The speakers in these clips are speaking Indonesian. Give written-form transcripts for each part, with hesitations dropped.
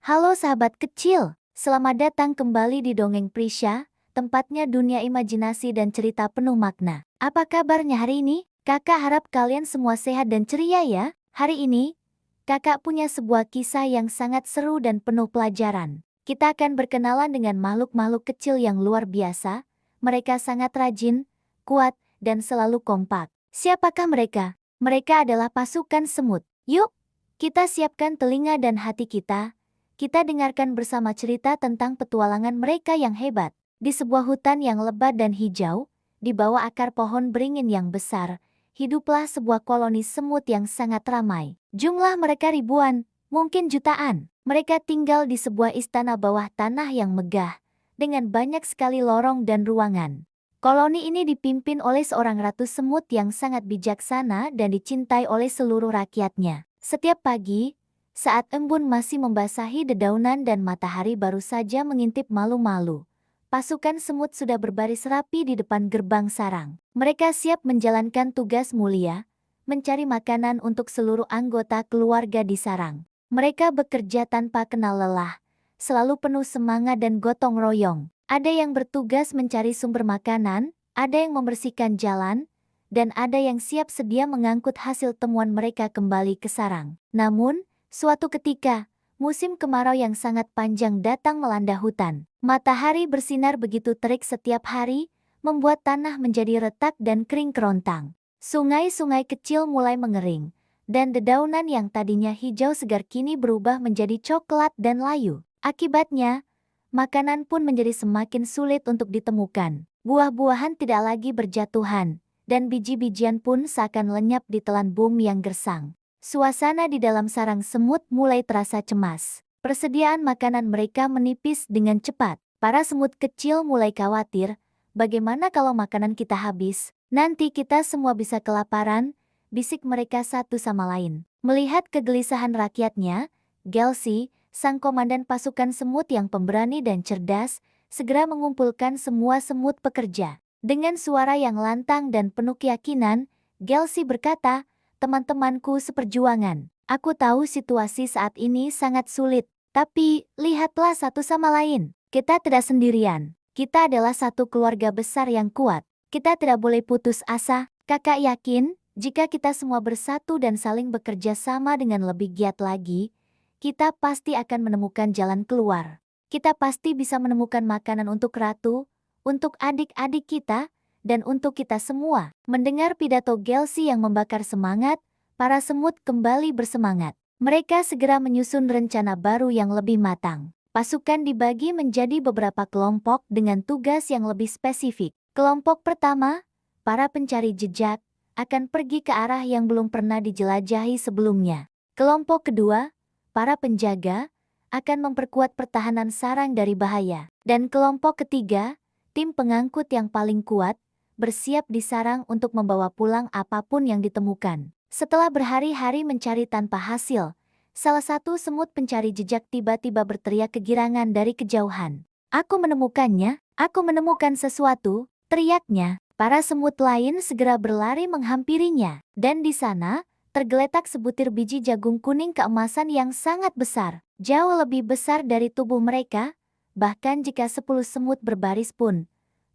Halo sahabat kecil, selamat datang kembali di Dongeng Prisya, tempatnya dunia imajinasi dan cerita penuh makna. Apa kabarnya hari ini? Kakak harap kalian semua sehat dan ceria ya. Hari ini, kakak punya sebuah kisah yang sangat seru dan penuh pelajaran. Kita akan berkenalan dengan makhluk-makhluk kecil yang luar biasa. Mereka sangat rajin, kuat, dan selalu kompak. Siapakah mereka? Mereka adalah pasukan semut. Yuk, kita siapkan telinga dan hati kita. Kita dengarkan bersama cerita tentang petualangan mereka yang hebat. Di sebuah hutan yang lebat dan hijau, di bawah akar pohon beringin yang besar, hiduplah sebuah koloni semut yang sangat ramai. Jumlah mereka ribuan, mungkin jutaan. Mereka tinggal di sebuah istana bawah tanah yang megah, dengan banyak sekali lorong dan ruangan. Koloni ini dipimpin oleh seorang ratu semut yang sangat bijaksana dan dicintai oleh seluruh rakyatnya. Setiap pagi, saat embun masih membasahi dedaunan dan matahari baru saja mengintip malu-malu, pasukan semut sudah berbaris rapi di depan gerbang sarang. Mereka siap menjalankan tugas mulia, mencari makanan untuk seluruh anggota keluarga di sarang. Mereka bekerja tanpa kenal lelah, selalu penuh semangat dan gotong royong. Ada yang bertugas mencari sumber makanan, ada yang membersihkan jalan, dan ada yang siap sedia mengangkut hasil temuan mereka kembali ke sarang. Namun, suatu ketika, musim kemarau yang sangat panjang datang melanda hutan. Matahari bersinar begitu terik setiap hari, membuat tanah menjadi retak dan kering kerontang. Sungai-sungai kecil mulai mengering, dan dedaunan yang tadinya hijau segar kini berubah menjadi coklat dan layu. Akibatnya, makanan pun menjadi semakin sulit untuk ditemukan. Buah-buahan tidak lagi berjatuhan, dan biji-bijian pun seakan lenyap di telan bumi yang gersang. Suasana di dalam sarang semut mulai terasa cemas. Persediaan makanan mereka menipis dengan cepat. Para semut kecil mulai khawatir, bagaimana kalau makanan kita habis? Nanti kita semua bisa kelaparan, bisik mereka satu sama lain. Melihat kegelisahan rakyatnya, Gelsi, sang komandan pasukan semut yang pemberani dan cerdas, segera mengumpulkan semua semut pekerja. Dengan suara yang lantang dan penuh keyakinan, Gelsi berkata, "Teman-temanku seperjuangan, aku tahu situasi saat ini sangat sulit, tapi lihatlah satu sama lain. Kita tidak sendirian. Kita adalah satu keluarga besar yang kuat. Kita tidak boleh putus asa. Kakak yakin, jika kita semua bersatu dan saling bekerja sama dengan lebih giat lagi, kita pasti akan menemukan jalan keluar. Kita pasti bisa menemukan makanan untuk ratu, untuk adik-adik kita, dan untuk kita semua." Mendengar pidato Gelsi yang membakar semangat, para semut kembali bersemangat. Mereka segera menyusun rencana baru yang lebih matang. Pasukan dibagi menjadi beberapa kelompok dengan tugas yang lebih spesifik. Kelompok pertama, para pencari jejak, akan pergi ke arah yang belum pernah dijelajahi sebelumnya. Kelompok kedua, para penjaga, akan memperkuat pertahanan sarang dari bahaya. Dan kelompok ketiga, tim pengangkut yang paling kuat, bersiap di sarang untuk membawa pulang apapun yang ditemukan. Setelah berhari-hari mencari tanpa hasil, salah satu semut pencari jejak tiba-tiba berteriak kegirangan dari kejauhan. "Aku menemukannya, aku menemukan sesuatu," teriaknya. Para semut lain segera berlari menghampirinya, dan di sana, tergeletak sebutir biji jagung kuning keemasan yang sangat besar, jauh lebih besar dari tubuh mereka, bahkan jika 10 semut berbaris pun,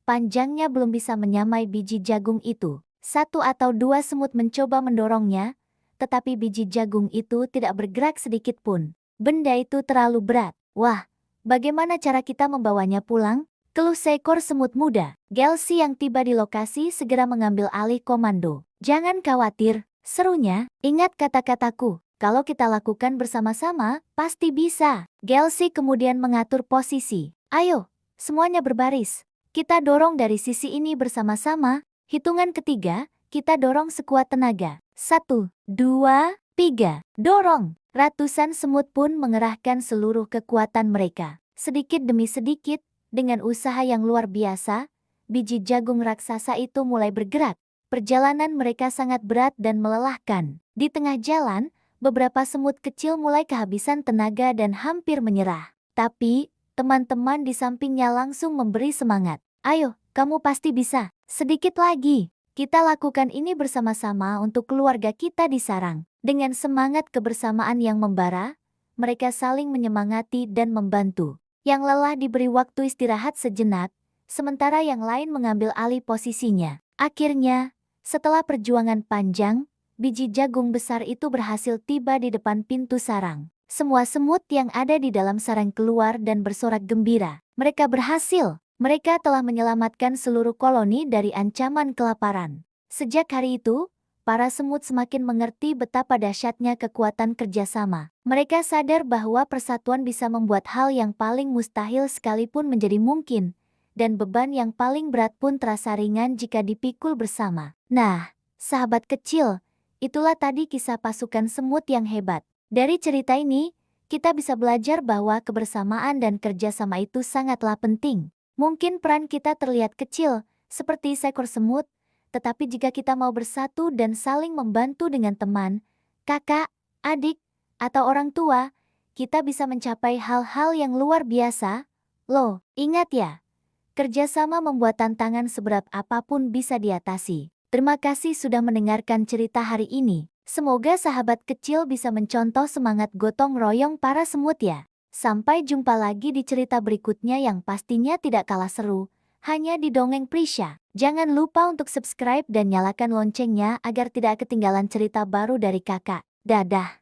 panjangnya belum bisa menyamai biji jagung itu. Satu atau dua semut mencoba mendorongnya, tetapi biji jagung itu tidak bergerak sedikit pun. Benda itu terlalu berat. "Wah, bagaimana cara kita membawanya pulang?" keluh seekor semut muda. Gelsi yang tiba di lokasi segera mengambil alih komando. "Jangan khawatir," serunya, "ingat kata-kataku. Kalau kita lakukan bersama-sama, pasti bisa." Gelsi kemudian mengatur posisi. "Ayo, semuanya berbaris. Kita dorong dari sisi ini bersama-sama. Hitungan ketiga, kita dorong sekuat tenaga. 1, 2, 3. Dorong!" Ratusan semut pun mengerahkan seluruh kekuatan mereka. Sedikit demi sedikit, dengan usaha yang luar biasa, biji jagung raksasa itu mulai bergerak. Perjalanan mereka sangat berat dan melelahkan. Di tengah jalan, beberapa semut kecil mulai kehabisan tenaga dan hampir menyerah. Tapi, teman-teman di sampingnya langsung memberi semangat. "Ayo, kamu pasti bisa. Sedikit lagi. Kita lakukan ini bersama-sama untuk keluarga kita di sarang." Dengan semangat kebersamaan yang membara, mereka saling menyemangati dan membantu. Yang lelah diberi waktu istirahat sejenak, sementara yang lain mengambil alih posisinya. Akhirnya, setelah perjuangan panjang, biji jagung besar itu berhasil tiba di depan pintu sarang. Semua semut yang ada di dalam sarang keluar dan bersorak gembira. Mereka berhasil. Mereka telah menyelamatkan seluruh koloni dari ancaman kelaparan. Sejak hari itu, para semut semakin mengerti betapa dahsyatnya kekuatan kerjasama. Mereka sadar bahwa persatuan bisa membuat hal yang paling mustahil sekalipun menjadi mungkin, dan beban yang paling berat pun terasa ringan jika dipikul bersama. Nah, sahabat kecil, itulah tadi kisah pasukan semut yang hebat. Dari cerita ini, kita bisa belajar bahwa kebersamaan dan kerjasama itu sangatlah penting. Mungkin peran kita terlihat kecil, seperti seekor semut, tetapi jika kita mau bersatu dan saling membantu dengan teman, kakak, adik, atau orang tua, kita bisa mencapai hal-hal yang luar biasa. Loh, ingat ya, kerjasama membuat tantangan seberat apapun bisa diatasi. Terima kasih sudah mendengarkan cerita hari ini. Semoga sahabat kecil bisa mencontoh semangat gotong royong para semut ya. Sampai jumpa lagi di cerita berikutnya yang pastinya tidak kalah seru, hanya di Dongeng Prisya. Jangan lupa untuk subscribe dan nyalakan loncengnya agar tidak ketinggalan cerita baru dari kakak. Dadah.